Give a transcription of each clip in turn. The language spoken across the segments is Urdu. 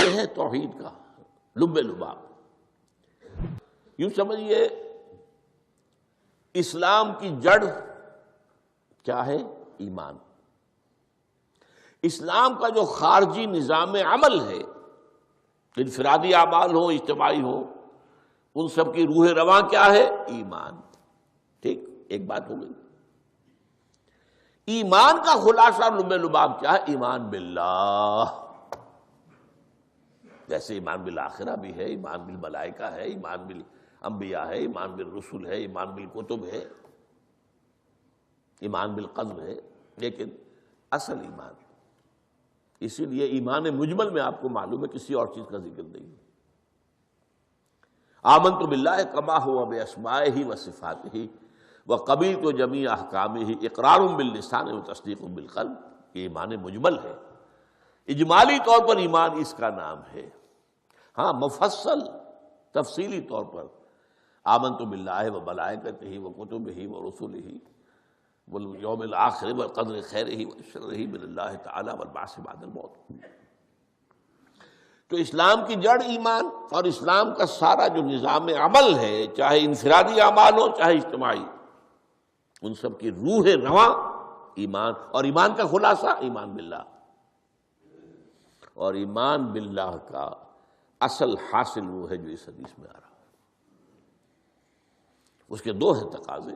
یہ ہے توحید کا لب لباب۔ یوں سمجھیے اسلام کی جڑ کیا ہے؟ ایمان۔ اسلام کا جو خارجی نظام عمل ہے، انفرادی اعمال ہو اجتماعی ہو، ان سب کی روح رواں کیا ہے؟ ایمان۔ ٹھیک، ایک بات ہو گئی۔ ایمان کا خلاصہ لب لباب کیا ہے؟ ایمان باللہ، جیسے ایمان بالآخرہ بھی ہے، ایمان بالملائکہ ہے، ایمان بالانبیاء ہے، ایمان بالرسل ہے، ایمان بالکتب ہے، ایمان بالقلب ہے، لیکن اصل ایمان، اسی لیے ایمان مجمل میں آپ کو معلوم ہے کسی اور چیز کا ذکر نہیں۔ آمنت باللہ کما ہوا باسمائہ وصفاتہ وقبلت جمیع احکامہ اقرار باللسان وتصدیق بالقلب، یہ ایمان مجمل ہے۔ اجمالی طور پر ایمان اس کا نام ہے، ہاں مفصل تفصیلی طور پر آمنت باللہ وملائکتہ وکتبہ ورسلہ والیوم الآخر والقدر خیرہ وشرہ من اللہ تعالی والبعث بعد الموت۔ تو اسلام کی جڑ ایمان، اور اسلام کا سارا جو نظام عمل ہے، چاہے انفرادی اعمال ہو چاہے اجتماعی، ان سب کی روح رواں ایمان، اور ایمان کا خلاصہ ایمان باللہ۔ اور ایمان باللہ کا اصل حاصل وہ ہے جو اس حدیث میں آ رہا ہے۔ اس کے دو ہیں تقاضے،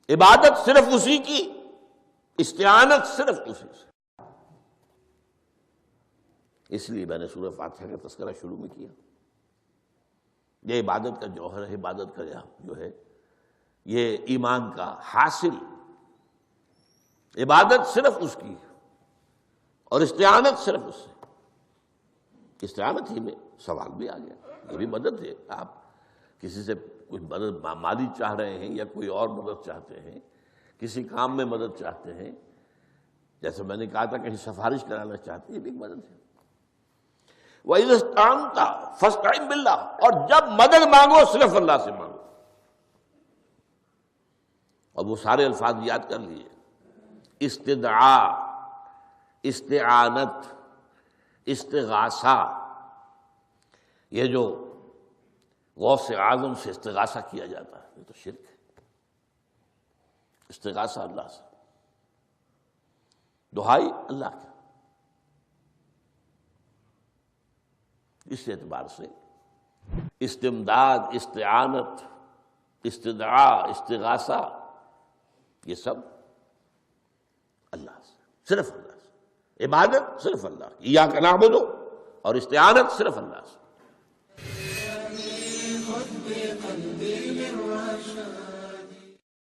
عبادت صرف اسی کی، استعانت صرف اسی سے۔ اس لیے میں نے سورہ فاتحہ کا تذکرہ شروع میں کیا۔ یہ عبادت کا جوہر ہے، عبادت کا جو ہے یہ ایمان کا حاصل، عبادت صرف اس کی اور استعانت صرف اس سے۔ استعانت ہی میں سوال بھی آ گیا، یہ بھی مدد ہے۔ آپ کسی سے کچھ مدد مالی چاہ رہے ہیں یا کوئی اور مدد چاہتے ہیں، کسی کام میں مدد چاہتے ہیں، جیسے میں نے کہا تھا کہیں سفارش کرانا چاہتے ہیں، یہ بھی ایک مدد ہے۔ وَإِذَا اسْتَعَنْتَ فَاسْتَعِنْ بِاللَّهِ، اور جب مدد مانگو صرف اللہ سے مانگو۔ اور وہ سارے الفاظ یاد کر لیے، استدعاء، استعانت، استغاثہ، یہ جو غوث اعظم سے استغاثہ کیا جاتا ہے یہ تو شرک ہے۔ استغاثہ اللہ سے، دعائی اللہ کی۔ اس اعتبار سے استمداد، استعانت، استدعاء، استغاثہ، یہ سب اللہ سے، صرف اللہ سے۔ عبادت صرف اللہ کی، ایاک نعبد، اور استعانت صرف اللہ سے۔